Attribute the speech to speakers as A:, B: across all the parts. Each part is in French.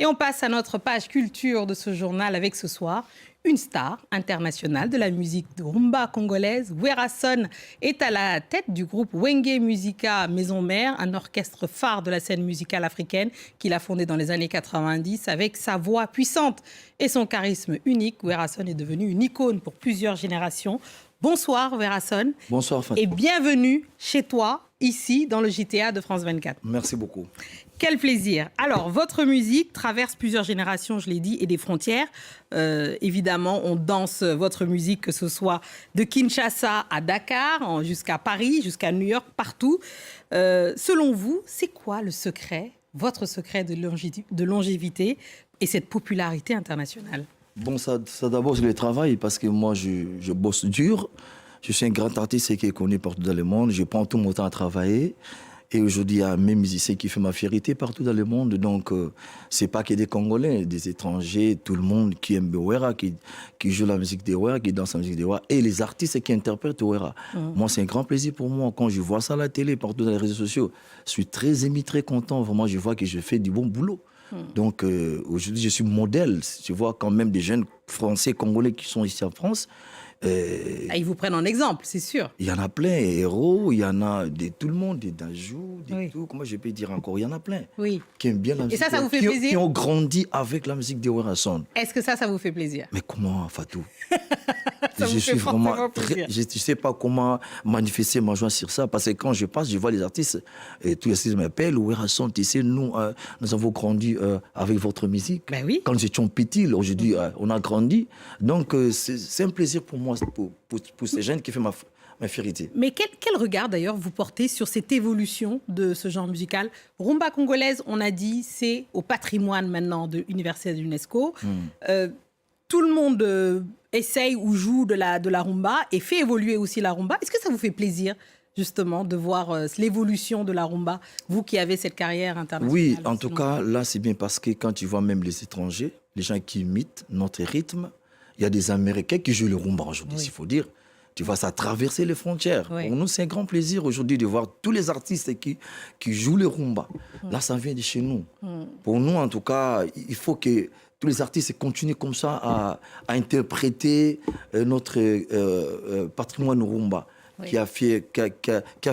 A: Et on passe à notre page culture de ce journal avec ce soir une star internationale de la musique de rumba congolaise. Werason est à la tête du groupe Wenge Musica Maison Mère, un orchestre phare de la scène musicale africaine qu'il a fondé dans les années 90. Avec sa voix puissante et son charisme unique, Werason est devenu une icône pour plusieurs générations. Bonsoir Werason.
B: Bonsoir Fatima.
A: Et bienvenue chez toi, ici, dans le JTA de France 24.
B: Merci beaucoup.
A: Quel plaisir. Alors, votre musique traverse plusieurs générations, je l'ai dit, et des frontières. Évidemment, on danse votre musique, que ce soit de Kinshasa à Dakar, jusqu'à Paris, jusqu'à New York, partout. Selon vous, c'est quoi le secret, votre secret de longévité et cette popularité internationale?
B: Bon, ça d'abord, c'est le travail, parce que moi, je bosse dur. Je suis un grand artiste qui est connu partout dans le monde. Je prends tout mon temps à travailler. Et aujourd'hui, il y a mes musiciens qui font ma fierté partout dans le monde. Donc, c'est pas que des Congolais, des étrangers, tout le monde qui aime Wera, qui joue la musique de Wera, qui danse la musique de Wera, et les artistes qui interprètent Wera. Moi, c'est un grand plaisir pour moi. Quand je vois ça à la télé, partout dans les réseaux sociaux, je suis très ému, très content. Vraiment, je vois que je fais du bon boulot. Donc, aujourd'hui, je suis modèle. Je vois quand même des jeunes Français, Congolais qui sont ici en France.
A: Ils vous prennent en exemple, c'est sûr.
B: Il y en a plein, héros, il y en a de tout le monde, des Dajou, des tout. Comment je peux dire encore? Il y en a plein qui aiment bien la musique.
A: Et ça vous fait plaisir?
B: Qui ont grandi avec la musique de Werason.
A: Est-ce que ça vous fait plaisir?
B: Mais comment, Fatou?
A: Ça
B: je
A: vous
B: suis
A: fait
B: vraiment
A: plaisir.
B: Je ne sais pas comment manifester ma joie sur ça, parce que quand je passe, je vois les artistes, et tous les artistes m'appellent, Werason, tu sais, nous avons grandi avec votre musique.
A: Ben oui.
B: Quand nous étions petits, aujourd'hui, on a grandi. Donc, c'est un plaisir pour moi, pour ces jeunes qui font ma fierté.
A: Mais quel regard d'ailleurs vous portez sur cette évolution de ce genre musical? Rumba congolaise, on a dit, c'est au patrimoine maintenant universel de l'UNESCO. Tout le monde essaye ou joue de la rumba et fait évoluer aussi la rumba. Est-ce que ça vous fait plaisir justement de voir l'évolution de la rumba, vous qui avez cette carrière internationale?
B: Oui, en tout cas, là c'est bien, parce que quand tu vois même les étrangers, les gens qui imitent notre rythme, il y a des Américains qui jouent le rumba aujourd'hui, il faut dire. Tu vois, ça traverser les frontières.
A: Oui.
B: Pour nous, c'est un grand plaisir aujourd'hui de voir tous les artistes qui jouent le rumba. Là, ça vient de chez nous. Pour nous, en tout cas, il faut que tous les artistes continuent comme ça à interpréter notre patrimoine rumba, qui a fait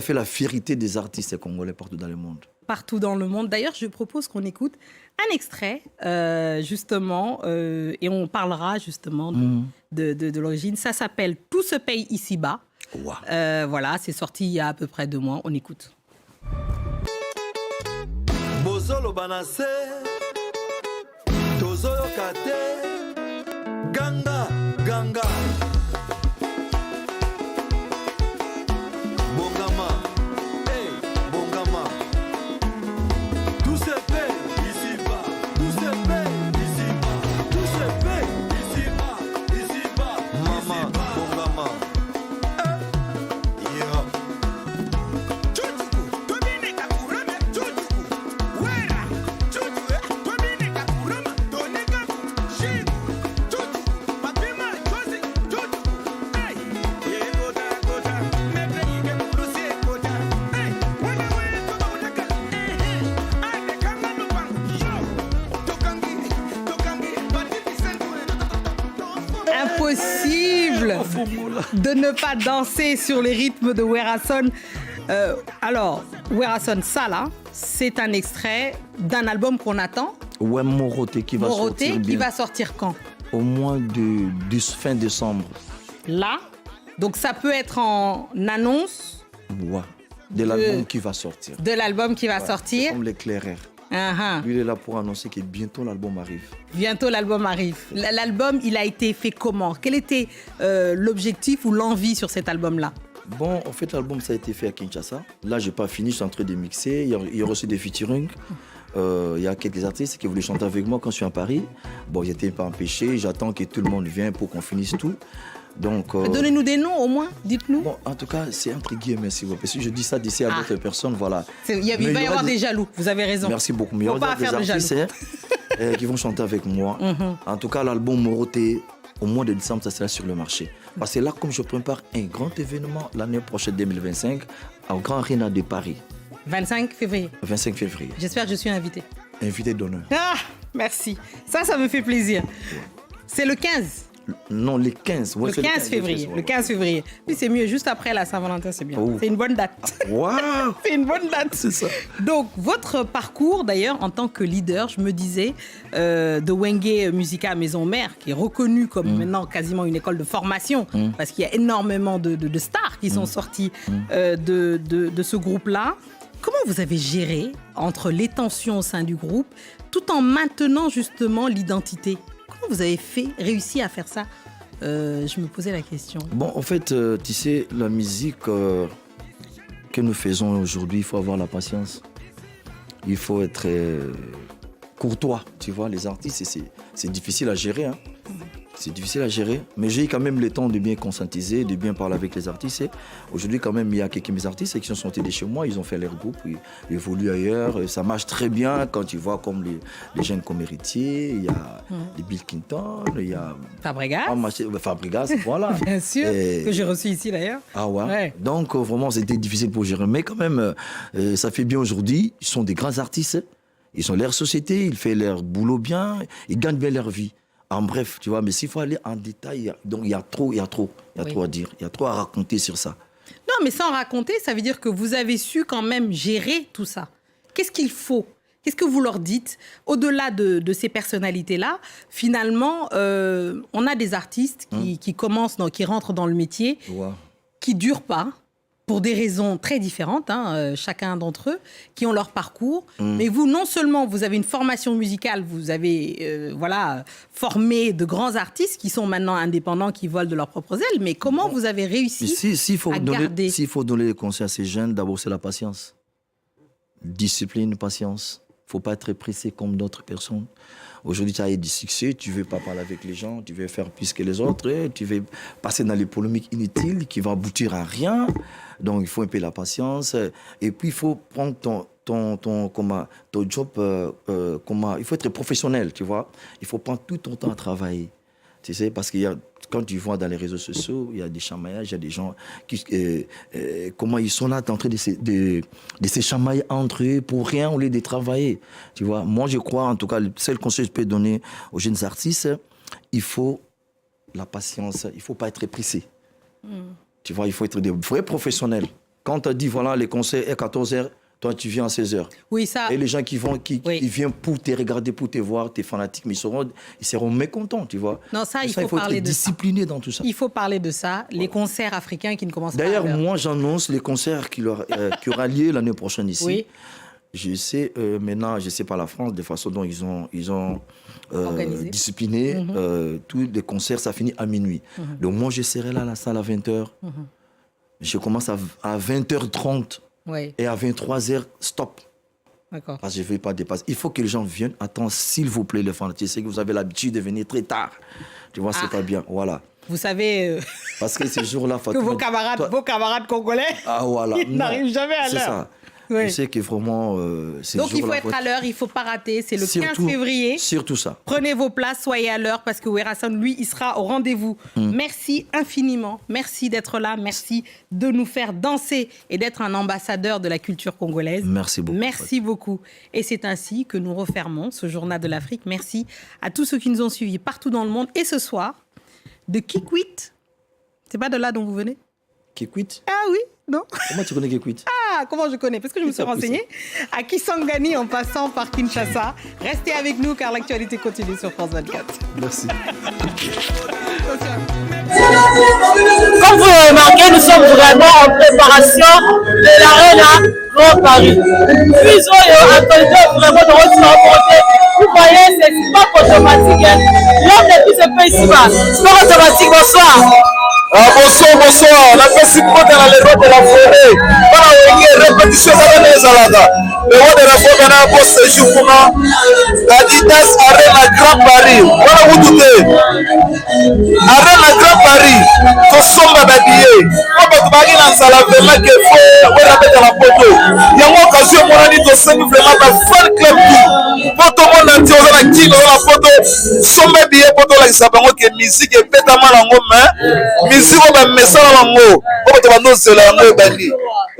B: la fierté des artistes congolais partout dans le monde.
A: Partout dans le monde. D'ailleurs, je propose qu'on écoute un extrait, justement, et on parlera justement de l'origine. Ça s'appelle « Tout se paye ici-bas ».
B: Wow.
A: Voilà, c'est sorti il y a à peu près 2 mois. On écoute.
C: Bozolo banase, tozoyo kate, ganga, ganga. Bongama, hey, bongama. Tout se paye ici-bas, tout se paye ici-bas, tout se paye ici-bas, ici-bas. Maman, bongama.
A: Impossible de ne pas danser sur les rythmes de Werason. Alors, Werason, ça là, c'est un extrait d'un album qu'on attend.
B: Ouais, Moroté qui va sortir
A: Moroté, qui
B: bien.
A: va sortir quand?
B: Au mois de fin décembre.
A: Là. Donc ça peut être en annonce
B: Ouais. De l'album qui va sortir.
A: de l'album qui va sortir.
B: Comme l'éclaireur.
A: Uh-huh.
B: Lui, il est là pour annoncer que bientôt l'album arrive.
A: Bientôt l'album arrive. L'album, il a été fait comment? Quel était l'objectif ou l'envie sur cet album-là?
B: Bon, en fait, l'album, ça a été fait à Kinshasa. Là, j'ai pas fini, je suis en train de mixer. Il y a reçu des featuring. Il y a quelques artistes qui voulaient chanter avec moi quand je suis à Paris. Bon, j'étais pas empêché. J'attends que tout le monde vienne pour qu'on finisse tout. Donc,
A: Donnez-nous des noms au moins, dites-nous.
B: bon, en tout cas, c'est entre guillemets, s'il vous plaît. Si je dis ça d'ici à d'autres personnes, voilà.
A: Il va y avoir des jaloux, vous avez raison.
B: Merci beaucoup. Mais il y aura des artistes qui vont chanter avec moi. En tout cas, l'album Moroté, au mois de décembre, ça sera sur le marché. Parce que là, comme je prépare un grand événement l'année prochaine, 2025, au Grand Arena de Paris.
A: 25 février.
B: 25 février.
A: J'espère que je suis invitée.
B: Invité d'honneur.
A: Ah, Merci. Ça me fait plaisir. C'est le 15.
B: Non, le 15. Ouais,
A: Le 15 février. Le 15 février. Puis c'est mieux, juste après la Saint-Valentin, c'est bien.
B: Oh.
A: C'est une bonne date.
B: Waouh.
A: C'est une bonne date.
B: C'est ça.
A: Donc, votre parcours, d'ailleurs, en tant que leader, je me disais, de Wenge Musica Maison Mère, qui est reconnue comme maintenant quasiment une école de formation, parce qu'il y a énormément de stars qui sont sorties de ce groupe-là. Comment vous avez géré entre les tensions au sein du groupe, tout en maintenant justement l'identité? Comment vous avez réussi à faire ça? Je me posais la question.
B: Bon, en fait, tu sais, la musique que nous faisons aujourd'hui, il faut avoir la patience. Il faut être courtois, tu vois. Les artistes, c'est difficile à gérer, hein. C'est difficile à gérer, mais j'ai eu quand même le temps de bien conscientiser, de bien parler avec les artistes. Et aujourd'hui, quand même, il y a quelques artistes qui sont sortis de chez moi, ils ont fait leur groupe, ils évoluent ailleurs. Et ça marche très bien quand tu vois comme les jeunes comme Héritier, il y a les Bill Clinton, il y a
A: Fabregas.
B: Fabregas, voilà.
A: Bien sûr, que j'ai reçu ici d'ailleurs.
B: Ah ouais. Donc vraiment, c'était difficile pour gérer. Mais quand même, ça fait bien aujourd'hui. Ils sont des grands artistes. Ils ont leur société, ils font leur boulot bien, ils gagnent bien leur vie. En bref, tu vois, mais s'il faut aller en détail, donc il y a trop à dire, il y a trop à raconter sur ça.
A: Non, mais sans raconter, ça veut dire que vous avez su quand même gérer tout ça. Qu'est-ce qu'il faut? Qu'est-ce que vous leur dites? Au-delà de ces personnalités-là, finalement, on a des artistes qui commencent, qui rentrent dans le métier, qui ne durent pas, pour des raisons très différentes, chacun d'entre eux, qui ont leur parcours. Mais vous, non seulement vous avez une formation musicale, vous avez formé de grands artistes qui sont maintenant indépendants, qui volent de leurs propres ailes, mais comment vous avez réussi à garder...
B: S'il faut donner les conseils à ces jeunes, d'abord c'est la patience. Discipline, patience. Il ne faut pas être pressé comme d'autres personnes. Aujourd'hui, tu as eu du succès, tu ne veux pas parler avec les gens, tu veux faire plus que les autres, tu veux passer dans les polémiques inutiles qui vont aboutir à rien. Donc, il faut un peu la patience. Et puis, il faut prendre ton job, il faut être professionnel, tu vois. Il faut prendre tout ton temps à travailler. Tu sais, parce qu'il y a, quand tu vois dans les réseaux sociaux, il y a des chamaillages, il y a des gens qui, comment ils sont là en train de se chamailler entre eux pour rien au lieu de travailler. Tu vois, moi je crois, en tout cas, le seul conseil que je peux donner aux jeunes artistes, il faut la patience, il ne faut pas être pressé. Tu vois, il faut être des vrais professionnels. Quand on dit, voilà, les concerts est 14h, toi, tu viens à 16h.
A: Oui, ça...
B: Et les gens qui viennent pour te regarder, pour te voir, tes fanatiques, mais ils seront mécontents, tu vois.
A: Non, ça, il faut parler
B: être
A: de
B: discipliné dans tout ça.
A: Il faut parler de ça, les concerts africains qui ne commencent pas à
B: l'heure. D'ailleurs, moi, j'annonce les concerts qui aura lieu l'année prochaine ici.
A: Oui.
B: Je sais, maintenant, je ne sais pas la France, de façon dont ils ont discipliné tous les concerts, ça finit à minuit. Donc moi, je serai là à la salle à 20h. Je commence à 20h30.
A: Oui.
B: Et à 23h, stop.
A: D'accord.
B: Parce que je ne vais pas dépasser. Il faut que les gens viennent. Attends, s'il vous plaît, les fanatiques, c'est que vous avez l'habitude de venir très tard. Tu vois, c'est pas bien. Voilà.
A: Vous savez...
B: Parce que ces jours-là...
A: que vos camarades congolais, ils n'arrivent jamais à l'heure.
B: C'est ça.
A: Oui.
B: Je sais que vraiment...
A: Donc il faut être à l'heure, il ne faut pas rater. C'est le 15 février.
B: Surtout ça.
A: Prenez vos places, soyez à l'heure parce que Werason, lui, il sera au rendez-vous. Merci infiniment. Merci d'être là. Merci de nous faire danser et d'être un ambassadeur de la culture congolaise.
B: Merci beaucoup.
A: Merci beaucoup. Et c'est ainsi que nous refermons ce journal de l'Afrique. Merci à tous ceux qui nous ont suivis partout dans le monde. Et ce soir, de Kikwit. C'est pas de là dont vous venez?
B: Kikwit?
A: Ah oui, non?
B: Comment tu connais Kikwit?
A: Ah, comment je connais? Parce que je me suis renseignée. À Kisangani en passant par Kinshasa. Restez avec nous car l'actualité continue sur France 24.
B: Merci.
D: Comme vous remarquez, nous sommes vraiment en préparation de l'arène Grand Paris. Puis on vraiment de votre. Vous voyez, c'est pas automatique. L'homme n'est plus un peu ici-bas. C'est pas automatique, bonsoir.
E: Bonsoir. La possibilité dans les rois de la forêt. Voilà, une répétition de la Zalada. Le roi de la forêt n'a pas séjour pour Adidas Arena Grand Paris. Voilà, vous doutez. Arena Grand Paris. Kosomba d'habillé. Quand tu vas dans la vraiment qu'il faut, on va mettre la photo. Il y a une occasion, on a dit que c'est vraiment un fan club. Pour tout le monde, garanti oza na kino oza na poto somba billet poto olakisa bango ke musique ebetama nango mais musique oyo bamesana nango po bato bando ozela yango ebandi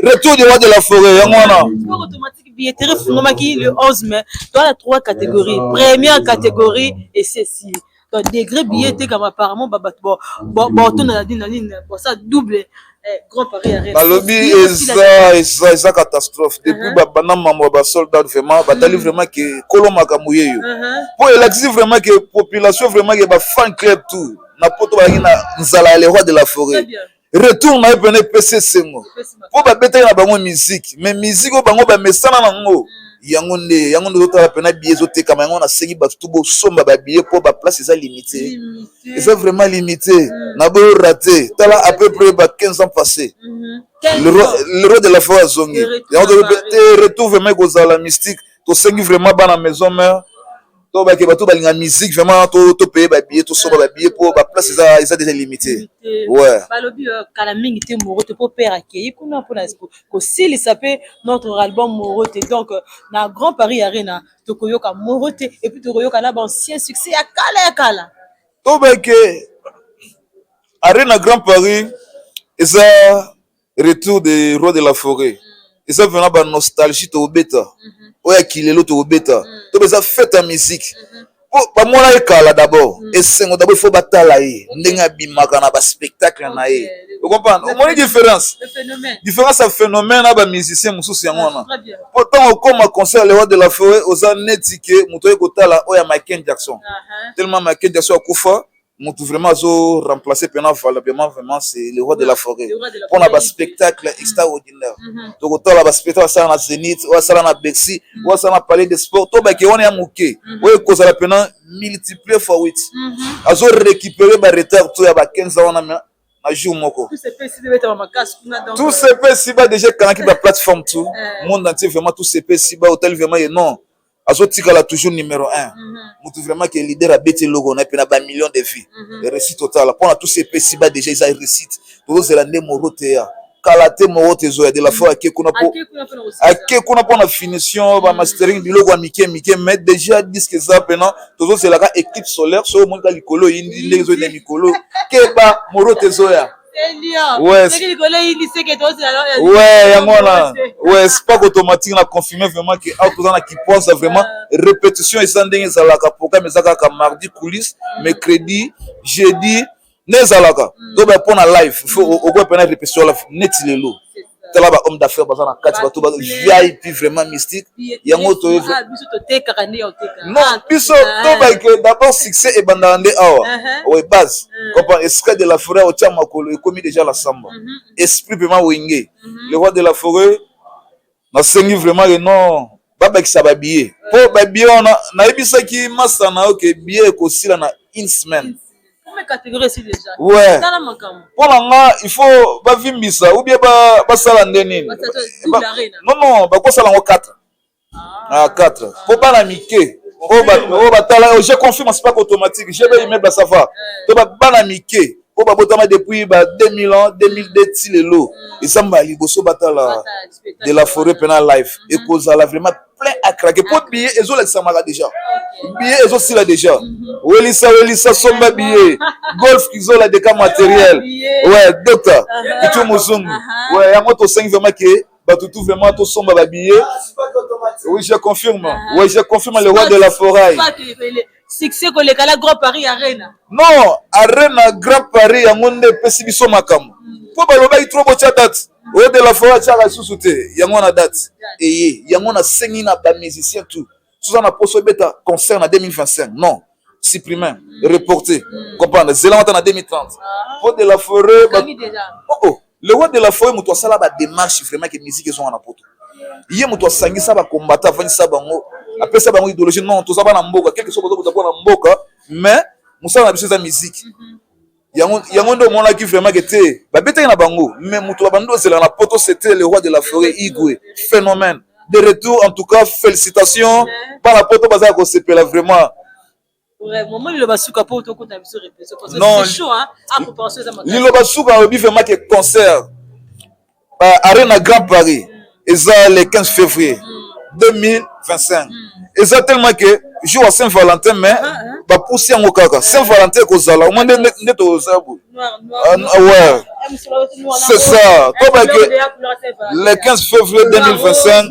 E: retour du roi de la forêt yango wana
D: automatique billetterie fungomaki le 11 mai dans la 3 catégories première catégorie et ceci donc degré billet te comme apparemment babato bon ton na dine bon ça double grand Paris arrêt
E: balobi eza catastrophe depuis babanda mambo ya basoldat vraiment batali vraiment ke kolo makambo yeyo po elakisi vraiment ke population vraiment ke bafan club tout na poto bazalaki na nzala ya le roi de la forêt retour na ye pene epesi esengo po babetaki na bango musique mais musique oyo bango bamesana nango yango nde tozotala pena billet ezotekama yango nasengi bato tu bosomba babillet mpo baplace eza limité eza vraiment limité na boyo rate tala à peu près ba 15 ans passé le roi de la forêt azongi yango te retour vraiment ekozala mystique tosengi vraiment bana maison mère to bake bato balinga musique vraiment to payer babillet tosomba babillet mpo baplace eza déjà limité ouais
D: balobi kala mingi te moro te po père akei kuna mpona kosilisa mpe notre album moro te donc na grand Paris arena tokoyoka moro te et puis tokoyoka na bancien succès ya kala
E: to bake arena grand Paris eza retour des rois de la forêt eza vraiment ba nostalgie tobeta oya kilelo tobeta to beza fête ya musique bamona ekala d'abord esengo d'abord il faut batala ye ndenge abimaka na baspectacle na ye ocomprendre omoni différence ya phénomène na bamusicien mosusu yango wana po ntango okoma concert le roi de la forêt oza neti ke moto oye kotala oyo ya Michael Jackson tellement Michael Jackson akufa moto vraiment azo remplacer pena valablement vraiment c'est le roi de la forêt pour na baspectacle extraordinaire tokotala baspectacle asala na Zénith oyo asala na Bercy oyo asala na Palais des Sports to bake wana ya moke oyo ekozala pena multiplier fois 8 azo récupérer ba retard to ya ba 15 wana na jour moko tout se peut si ba déjà kanaki ba plateforme tout monde entier vraiment tout se peut si ba hôtel vraiment et non azotikala toujours numéro 1 mutu vraiment que leader a bêté logo na pena ba millions de vues réussite totale pour tout ces petits bas déjà ils a réussite tous la ndé morote ya kalate morote zo ya de la fois ke kuna po na finition ba mastering biloko ya mike mais déjà disque ça pena tous c'est la équipe solaire so mon ka likolo indi les zo de mikolo ke ba morote zo ya ouais yangola ouais c'est pas automatique na confirmer vraiment que auto na qui pense vraiment répétition et sans ndenge zalaka programme ezaka mardi coulisses mercredi jeudi nezalaka to ba pona live faut au quoi pena répétition la net lelo tala ba homme d'affaires bazana kati ba to ba VIP vraiment mystique yango to non biso to ba que d'abord succès et bandande awa ouais base comprend esprit de la forêt au tia makolo et commis déjà la samba esprit vraiment wingé le roi de la forêt na sengi vraiment que non baba ki saba billet po ba billet on na ebisa ki masana OK billet ko sila na une semaine
D: catégorie si déjà
E: ouais pour moi il faut ba vimbisa ou bien ba sala ndeni non ba ko sala ngo 4 4 pour pas la mike ba tala je confirme c'est pas automatique je vais mettre ça va to ba na mike po ba botama depuis ba 2000 ans 2002 ti lelo et ça mba liboso batala de la forêt penal live et cause la vraiment plein à craquer pour billet ezo la samara déjà billet ezo sila déjà welisa somba billet golf kizo la déca matériel ouais docteur kitu muzungu ouais yango to 5 vraiment que batutu vraiment to somba ba billet oui je confirme le roi de la forêt
D: succès ko le kala grand Paris arena
E: non arena grand Paris yango nde pesi biso makambo po baloba trop bocha date roi de la forêt tchaka susute yango na date et yango na sengi na ba musicien tout sous na poso beta concert na 2025 non supprimé reporté comprendre zéland en 2030 roi de la forêt le roi de la forêt muto sala ba démarche vraiment que musique sont na poto yé muto sangisa ba combattant vanisa bango après ça bango idéologie non tout ça ba na mboka quelque chose bozo na mboka mais musala na biso za musique yango ndo mona ki vraiment que te ba betaka na bango mais muto ba ndo zela na poto c'était le roi de la forêt Igwe phénomène de retour en tout cas félicitations par la poto baza ko sepela vraiment
D: vraiment le basuka po to kota biso répétition parce que c'est chaud hein à compenser ça
E: le basuka obi vraiment que concert Arena Grand Paris et ça le 15 février 2025 eza tellement que jour à Saint-Valentin mais bapoussi yango kaka Saint-Valentin kozala au moins nde toza boye ouais c'est ça comme que le 15 février 2025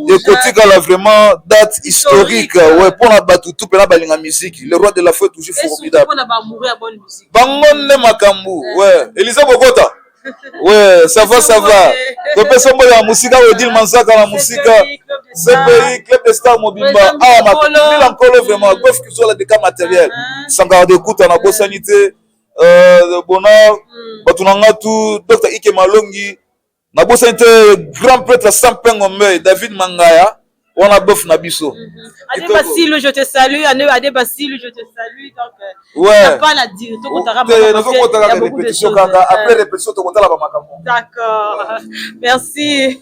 E: ekotikala vraiment date historique ouais pour la batu tout pena balinga musique le roi de la fête toujours formidable bango nde makambu ouais Elisa Bogota ouais ça va topesa mboyo ya musika Odile Manzaka na musika CPI Club de Star Mobimba ma encore vraiment gof qui sont là des cas matériels sans garder écoute na bosanité bonheur batunanga tout Dr Ike Malongi na bosanité grand prêtre Sampengombe David Mangaya on a bof na biso
D: Adé Basile je te salue Adé Basile je te salue donc
E: ouais
D: pas la dire to kotaka
E: répétition après répétition to kotala ba makambo
D: d'accord merci